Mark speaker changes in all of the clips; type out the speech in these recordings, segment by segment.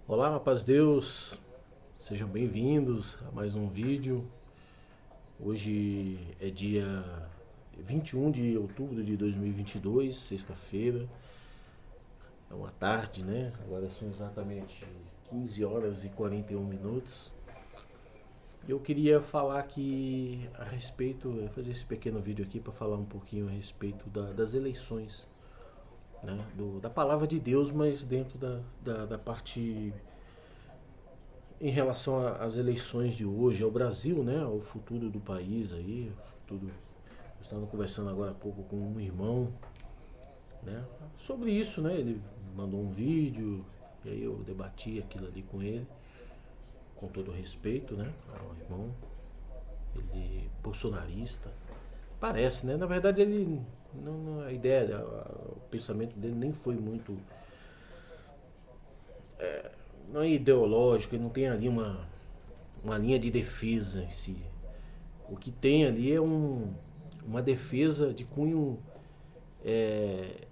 Speaker 1: Olá, paz de Deus, sejam bem-vindos a mais um vídeo. Hoje é dia 21 de outubro de 2022, sexta-feira, é uma tarde, né? Agora são exatamente 15 horas e 41 minutos. Eu queria falar aqui a respeito, fazer esse pequeno vídeo aqui para falar um pouquinho a respeito das eleições, né? Da palavra de Deus, mas dentro da parte em relação às eleições de hoje, ao Brasil, né, ao futuro do país aí, futuro. Eu estava conversando agora há pouco com um irmão, né, sobre isso, né, ele mandou um vídeo e aí eu debati aquilo ali com ele, com todo respeito, né, ao irmão, ele é bolsonarista, parece, né, na verdade ele, a ideia, o pensamento dele nem foi muito, não é ideológico, ele não tem ali uma linha de defesa em si. O que tem ali é uma defesa de cunho, é,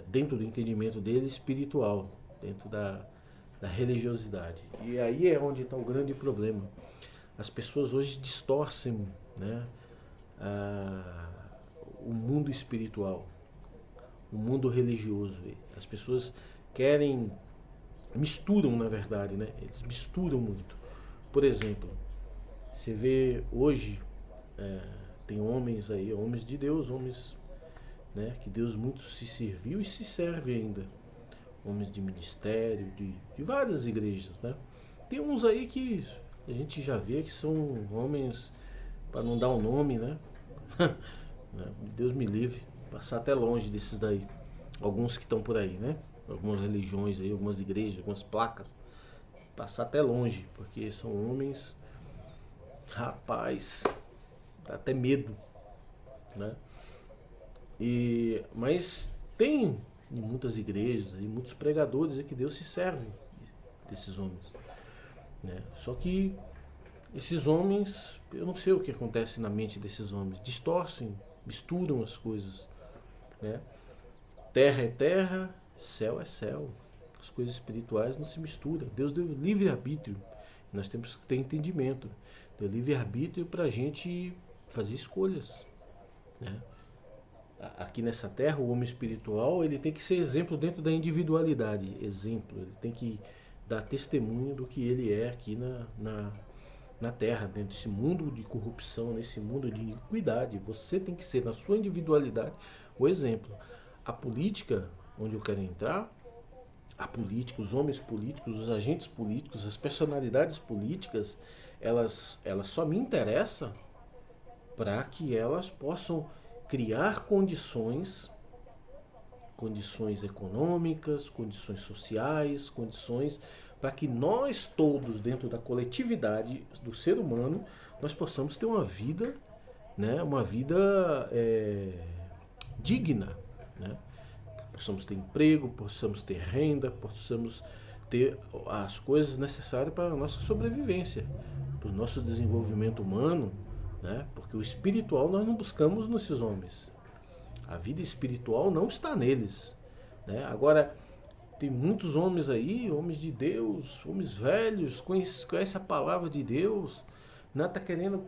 Speaker 1: dentro do entendimento dele, espiritual, dentro da religiosidade. E aí é onde está o grande problema. As pessoas hoje distorcem, né, a, o mundo espiritual, o mundo religioso. As pessoas querem, misturam na verdade, né? Eles misturam muito. Por exemplo, você vê hoje, é, tem homens aí, homens de Deus, homens, né, que Deus muito se serviu e se serve ainda. Homens de ministério, de várias igrejas, né? Tem uns aí que a gente já vê que são homens, para não dar o um nome, né? Deus me livre, passar até longe desses daí. Alguns que estão por aí, né? Algumas religiões aí, algumas igrejas, algumas placas. Passar até longe, porque são homens, rapaz, dá até medo, né? Mas tem em muitas igrejas e muitos pregadores que Deus se serve desses homens, né? Só que esses homens, eu não sei o que acontece na mente desses homens, distorcem, misturam as coisas, né? Terra é terra, céu é céu. As coisas espirituais não se misturam. Deus deu livre-arbítrio. Nós temos que ter entendimento. Deu livre-arbítrio para a gente fazer escolhas, né? Aqui nessa terra, o homem espiritual ele tem que ser exemplo dentro da individualidade. Exemplo, ele tem que dar testemunho do que ele é aqui na terra, dentro desse mundo de corrupção, nesse mundo de iniquidade. Você tem que ser, na sua individualidade, o exemplo. A política, onde eu quero entrar, a política, os homens políticos, os agentes políticos, as personalidades políticas, elas só me interessam para que elas possam criar condições econômicas, condições sociais, condições para que nós todos dentro da coletividade do ser humano nós possamos ter uma vida, né, uma vida digna, né? Possamos ter emprego, possamos ter renda, possamos ter as coisas necessárias para a nossa sobrevivência, para o nosso desenvolvimento humano, né? Porque o espiritual nós não buscamos nesses homens. A vida espiritual não está neles, né? Agora, tem muitos homens aí, homens de Deus, homens velhos, conhece a palavra de Deus, né? Tá querendo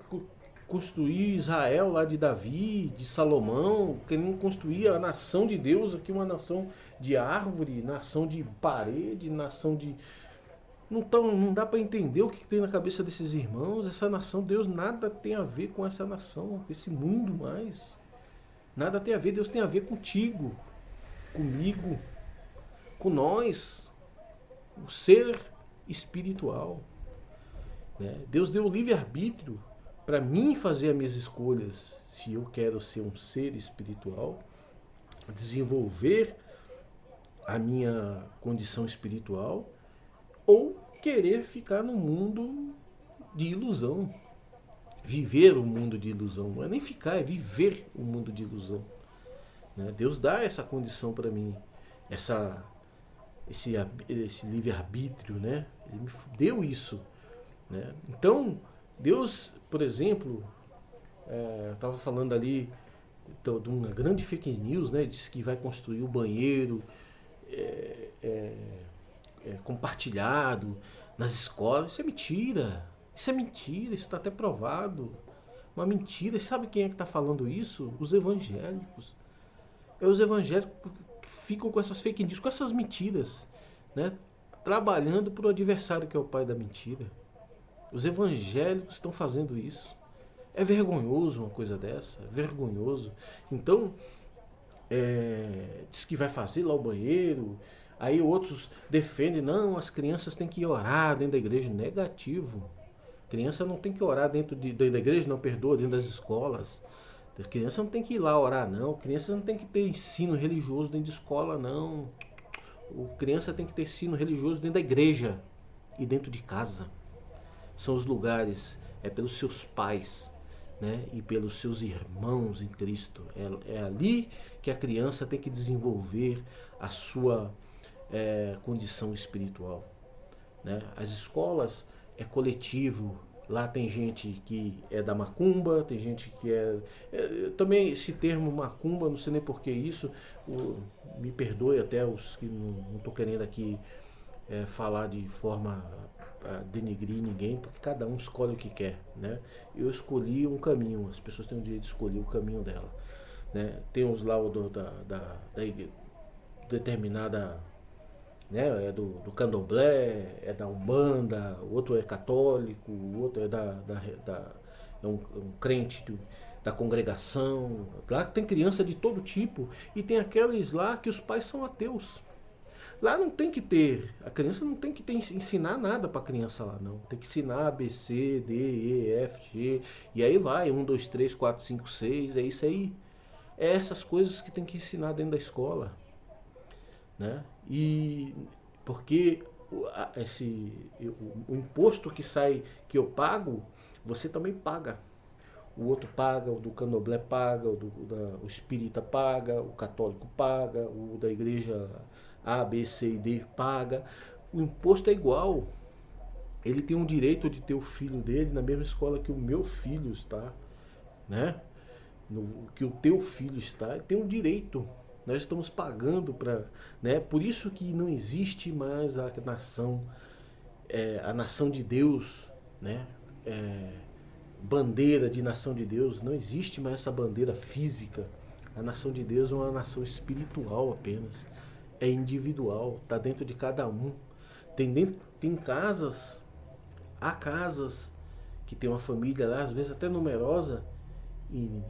Speaker 1: construir Israel lá de Davi, de Salomão, querendo construir a nação de Deus aqui, uma nação de árvore, nação de parede, nação de. Não dá para entender o que tem na cabeça desses irmãos. Essa nação, Deus nada tem a ver com essa nação, com esse mundo mais. Nada tem a ver, Deus tem a ver contigo, comigo, com nós, o ser espiritual, né? Deus deu o livre-arbítrio para mim fazer as minhas escolhas. Se eu quero ser um ser espiritual, desenvolver a minha condição espiritual ou querer ficar no mundo de ilusão. Viver o mundo de ilusão. Não é nem ficar, é viver o mundo de ilusão, né? Deus dá essa condição para mim, essa, esse livre-arbítrio, né? Ele me deu isso, né? Então, Deus, por exemplo, estava falando ali de uma grande fake news, né? Diz que vai construir o banheiro, é, compartilhado nas escolas. Isso é mentira. Isso é mentira, isso está até provado. Uma mentira. E sabe quem é que está falando isso? Os evangélicos. É os evangélicos que ficam com essas fake news, com essas mentiras, né? Trabalhando para o adversário que é o pai da mentira. Os evangélicos estão fazendo isso. É vergonhoso uma coisa dessa, é vergonhoso. Então, diz que vai fazer lá o banheiro, aí outros defendem, não, as crianças têm que orar dentro da igreja. Negativo. Criança não tem que orar da igreja, não, perdoa, dentro das escolas. A criança não tem que ir lá orar, não. A criança não tem que ter ensino religioso dentro de escola, não. A criança tem que ter ensino religioso dentro da igreja e dentro de casa. São os lugares, pelos seus pais, né, e pelos seus irmãos em Cristo. É ali que a criança tem que desenvolver a sua condição espiritual. Né? As escolas é coletivo. Lá tem gente que é da macumba, tem gente que também esse termo macumba, não sei nem por que isso, me perdoe até os que não estou querendo aqui falar de forma a denegrir ninguém, porque cada um escolhe o que quer. Né? Eu escolhi um caminho, as pessoas têm o direito de escolher o caminho dela. Né? Tem uns lá da determinada, né, é do candomblé, é da umbanda, o outro é católico, o outro é é um crente da congregação. Lá tem criança de todo tipo e tem aqueles lá que os pais são ateus. Lá não tem que ter, a criança não tem que ensinar nada para a criança lá, não. Tem que ensinar A, B, C, D, E, F, G, e aí vai, 1, 2, 3, 4, 5, 6, é isso aí. É essas coisas que tem que ensinar dentro da escola. Né? E porque o imposto que sai, que eu pago, você também paga. O outro paga, o do candomblé paga, o espírita paga, o católico paga, o da igreja A, B, C e D paga. O imposto é igual. Ele tem um direito de ter o filho dele na mesma escola que o meu filho está, né? Que o teu filho está, ele tem um direito. Nós estamos pagando para, né? Por isso que não existe mais a nação de Deus, né? Bandeira de nação de Deus, não existe mais essa bandeira física. A nação de Deus é uma nação espiritual apenas, é individual, está dentro de cada um. Tem casas, há casas que tem uma família lá, às vezes até numerosa, e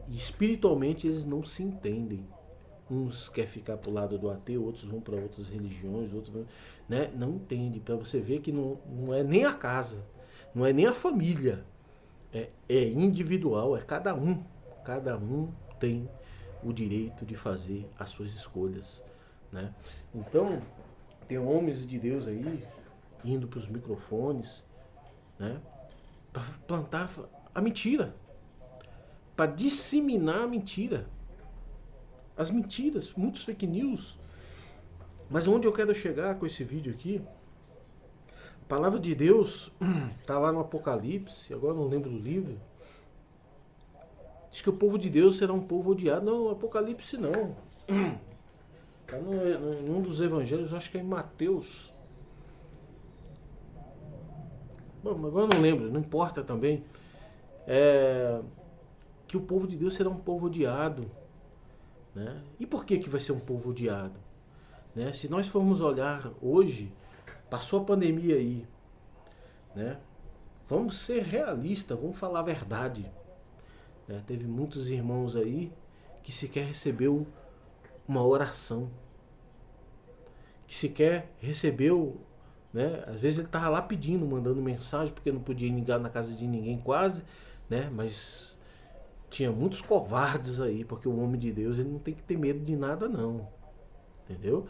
Speaker 1: espiritualmente eles não se entendem. Uns querem ficar pro lado do ateu, outros vão para outras religiões, outros né? Não entende. Para você ver que não é nem a casa, não é nem a família, é individual, é cada um. Cada um tem o direito de fazer as suas escolhas, né? Então tem homens de Deus aí indo para os microfones, né? Para plantar a mentira, para disseminar a mentira. As mentiras, muitos fake news. Mas onde eu quero chegar com esse vídeo aqui, a palavra de Deus está lá no Apocalipse, agora não lembro do livro, diz que o povo de Deus será um povo odiado. Não, no Apocalipse não. Está num dos evangelhos, acho que é em Mateus. Bom, agora não lembro, não importa também. Que o povo de Deus será um povo odiado. Né? E por que vai ser um povo odiado? Né? Se nós formos olhar hoje, passou a pandemia aí, né? Vamos ser realistas, vamos falar a verdade. Né? Teve muitos irmãos aí que sequer recebeu uma oração, que sequer recebeu, né? Às vezes ele estava lá pedindo, mandando mensagem, porque não podia ligar na casa de ninguém quase, né? Mas tinha muitos covardes aí, porque o homem de Deus ele não tem que ter medo de nada não, entendeu?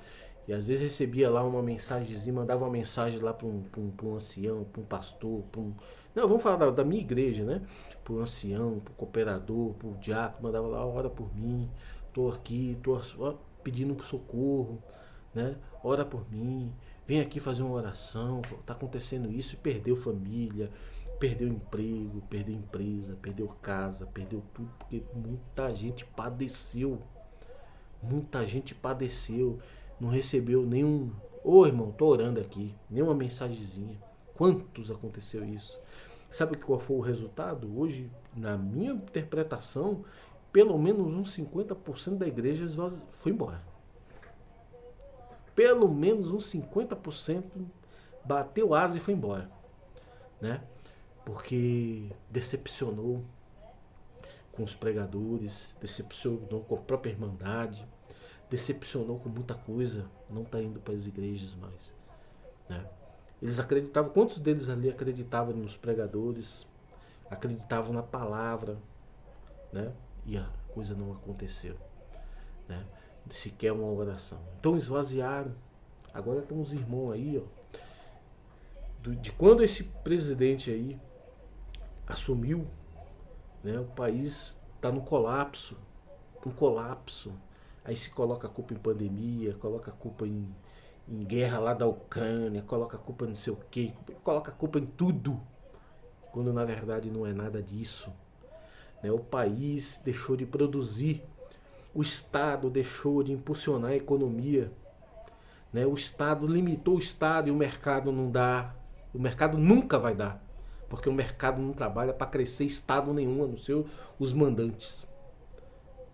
Speaker 1: E às vezes recebia lá uma mensagenzinha, mandava uma mensagem lá para um ancião, para um pastor, não, vamos falar da minha igreja, né? Para um ancião, para o cooperador, para o diácono, mandava lá, ora por mim, estou aqui, estou pedindo socorro, né? Ora por mim, vem aqui fazer uma oração, está acontecendo isso, e perdeu família, perdeu emprego, perdeu empresa, perdeu casa, perdeu tudo, porque muita gente padeceu, não recebeu nenhum Ô irmão, tô orando aqui, nem uma mensagenzinha. Quantos aconteceu isso? Sabe qual foi o resultado? Hoje, na minha interpretação, pelo menos uns 50% da igreja foi embora. Pelo menos uns 50% bateu asa e foi embora, né? Porque decepcionou com os pregadores, decepcionou com a própria irmandade, decepcionou com muita coisa, não está indo para as igrejas mais, né? Eles acreditavam, quantos deles ali acreditavam nos pregadores, acreditavam na palavra, né? E a coisa não aconteceu, né? Sequer uma oração. Então esvaziaram. Agora tem uns irmãos aí, ó, de quando esse presidente aí assumiu, né? O país está no colapso, um colapso. Aí se coloca a culpa em pandemia, coloca a culpa em guerra lá da Ucrânia, coloca a culpa em não sei o que, coloca a culpa em tudo, quando na verdade não é nada disso, né? O país deixou de produzir, o Estado deixou de impulsionar a economia, né? O Estado limitou o Estado e o mercado não dá, o mercado nunca vai dar, porque o mercado não trabalha para crescer Estado nenhum, a não ser os mandantes.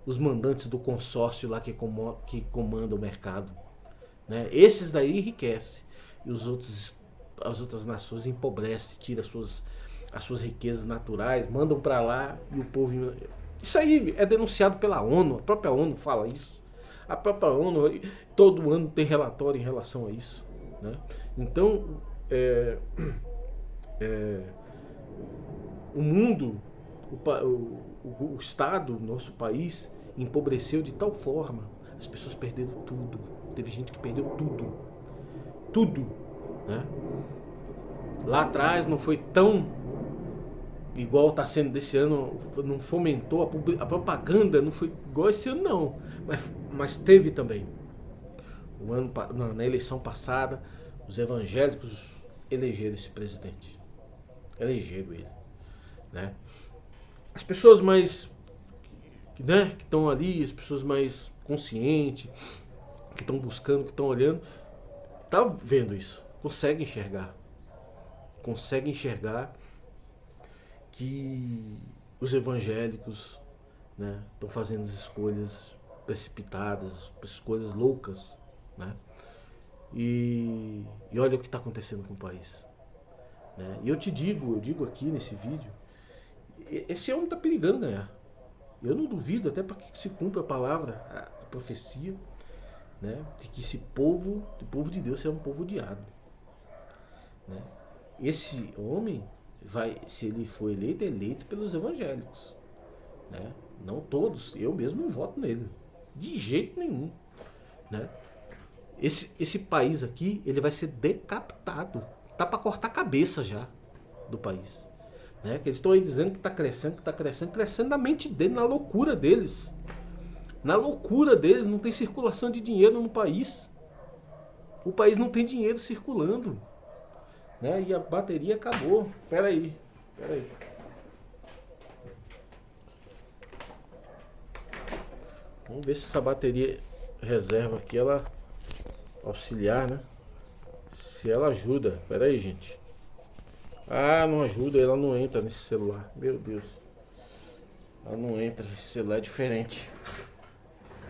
Speaker 1: Os mandantes do consórcio lá que comanda o mercado, né? Esses daí enriquecem e as outras nações empobrecem, tiram as suas riquezas naturais, mandam para lá e o povo... Isso aí é denunciado pela ONU, a própria ONU fala isso. A própria ONU todo ano tem relatório em relação a isso, né? Então, o mundo, o Estado, nosso país, empobreceu de tal forma, as pessoas perderam tudo. Teve gente que perdeu tudo. Tudo, né? Lá atrás não foi tão igual está sendo desse ano, não fomentou a propaganda, não foi igual esse ano não, mas teve também. Na eleição passada, os evangélicos elegeram esse presidente, elegeram ele, né? As pessoas mais, né, que estão ali, as pessoas mais conscientes, que estão buscando, que estão olhando, tá vendo isso, consegue enxergar que os evangélicos, né, estão fazendo as escolhas precipitadas, escolhas loucas, né? E olha o que está acontecendo com o país, né? E eu digo aqui nesse vídeo, esse homem está perigando ganhar. Eu não duvido, até para que se cumpra a palavra, a profecia, né, de que esse povo, o povo de Deus, é um povo odiado, né? Esse homem se ele for eleito, é eleito pelos evangélicos, né? Não todos, eu mesmo não voto nele, de jeito nenhum, né? Esse país aqui, ele vai ser decapitado, tá para cortar a cabeça já do país, né? Que eles estão aí dizendo que está crescendo na mente dele, na loucura deles. Na loucura deles, não tem circulação de dinheiro no país. O país não tem dinheiro circulando, né? E a bateria acabou. Pera aí. Vamos ver se essa bateria reserva aqui, ela auxiliar, né? Se ela ajuda. Pera aí, gente. Ah, não ajuda, ela não entra nesse celular. Meu Deus. Ela não entra, esse celular é diferente.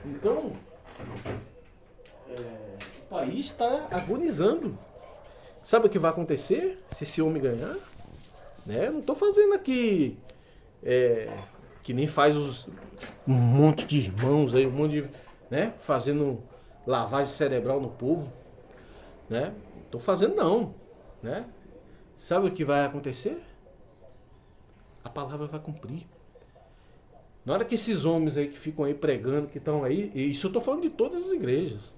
Speaker 1: Então, o país está agonizando. Sabe o que vai acontecer se esse homem ganhar? Né? Não estou fazendo aqui que nem faz um monte de irmãos aí, um monte de, né, fazendo lavagem cerebral no povo, né? Não estou fazendo não, né? Sabe o que vai acontecer? A palavra vai cumprir. Na hora que esses homens aí que ficam aí pregando, que estão aí, e isso eu estou falando de todas as igrejas,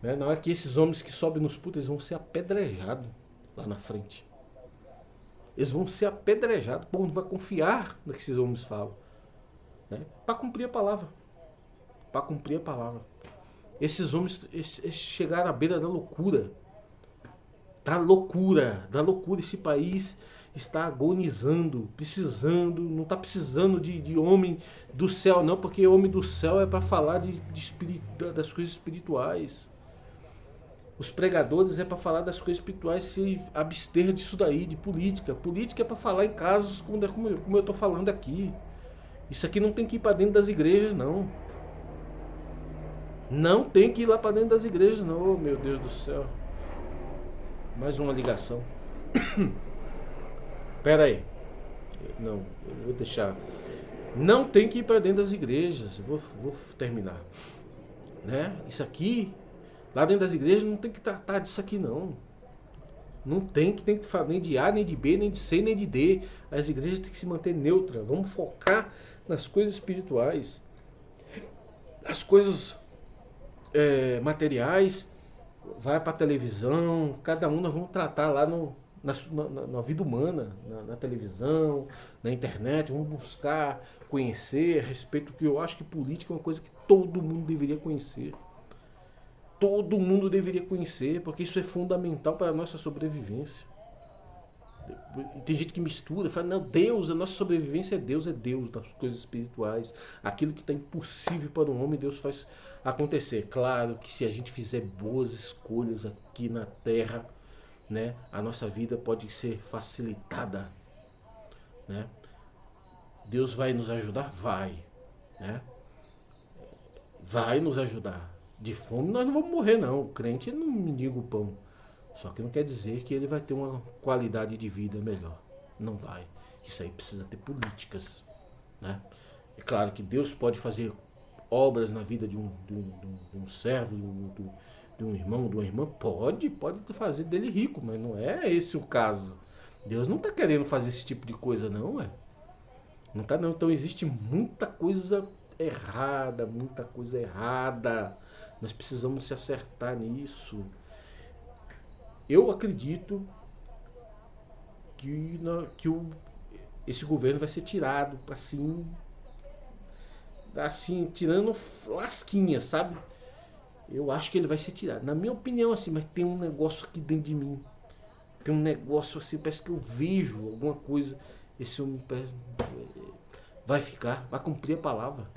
Speaker 1: né? Na hora que esses homens que sobem nos púlpitos, eles vão ser apedrejados lá na frente. Eles vão ser apedrejados. O povo não vai confiar no que esses homens falam, né? Para cumprir a palavra. Para cumprir a palavra. Esses homens chegaram à beira da loucura. Da loucura. Esse país está agonizando, precisando, não está precisando de homem do céu não, porque homem do céu é para falar das coisas espirituais. Os pregadores é para falar das coisas espirituais, se abster disso daí, de política. Política é para falar em casos como eu estou falando aqui. Isso aqui não tem que ir para dentro das igrejas, não. Não tem que ir lá para dentro das igrejas, não. Oh, meu Deus do céu. Mais uma ligação. Pera aí. Não, eu vou deixar. Não tem que ir para dentro das igrejas. Vou terminar. Né? Isso aqui, lá dentro das igrejas, não tem que tratar disso aqui, não. Não tem que falar nem de A, nem de B, nem de C, nem de D. As igrejas têm que se manter neutras. Vamos focar nas coisas espirituais. As coisas materiais, vai para a televisão. Cada um nós vamos tratar lá na vida humana, na televisão, na internet. Vamos buscar conhecer a respeito do que eu acho que política é uma coisa que todo mundo deveria conhecer. Todo mundo deveria conhecer, porque isso é fundamental para a nossa sobrevivência. Tem gente que mistura, fala, não, Deus, a nossa sobrevivência é Deus das coisas espirituais. Aquilo que está impossível para um homem, Deus faz acontecer. Claro que se a gente fizer boas escolhas aqui na terra, né, a nossa vida pode ser facilitada. Né? Deus vai nos ajudar? Vai. Né? Vai nos ajudar. De fome nós não vamos morrer, não. O crente não mendiga o pão. Só que não quer dizer que ele vai ter uma qualidade de vida melhor. Não vai. Isso aí precisa ter políticas. Né? É claro que Deus pode fazer obras na vida de um servo, de um irmão, de uma irmã. Pode fazer dele rico, mas não é esse o caso. Deus não está querendo fazer esse tipo de coisa, não, é? Não tá, não. Então existe muita coisa errada, muita coisa errada. Nós precisamos se acertar nisso. Eu acredito que esse governo vai ser tirado assim, tirando lasquinha, sabe? Eu acho que ele vai ser tirado. Na minha opinião, assim, mas tem um negócio aqui dentro de mim. Tem um negócio assim, parece que eu vejo alguma coisa. Esse homem vai cumprir a palavra.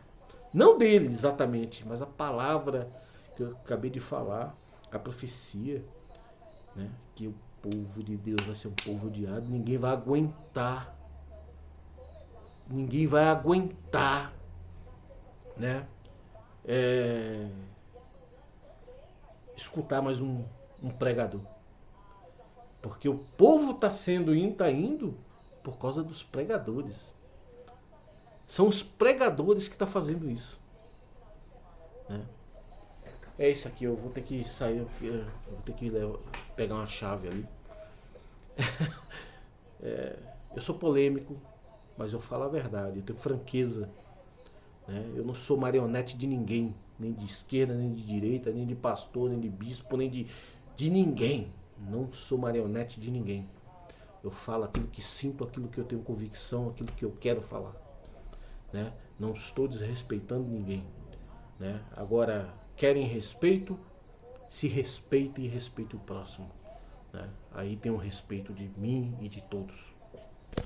Speaker 1: Não dele exatamente, mas a palavra que eu acabei de falar, a profecia, né? Que o povo de Deus vai ser um povo odiado, ninguém vai aguentar. Ninguém vai aguentar, né? Escutar mais um pregador. Porque o povo tá indo por causa dos pregadores. São os pregadores que estão fazendo isso. Né? É isso aqui, eu vou ter que sair, eu vou ter que pegar uma chave ali. Eu sou polêmico, mas eu falo a verdade, eu tenho franqueza. Né? Eu não sou marionete de ninguém, nem de esquerda, nem de direita, nem de pastor, nem de bispo, nem de ninguém. Não sou marionete de ninguém. Eu falo aquilo que sinto, aquilo que eu tenho convicção, aquilo que eu quero falar. Né? Não estou desrespeitando ninguém. Né? Agora, querem respeito, se respeite e respeite o próximo. Né? Aí tem um respeito de mim e de todos.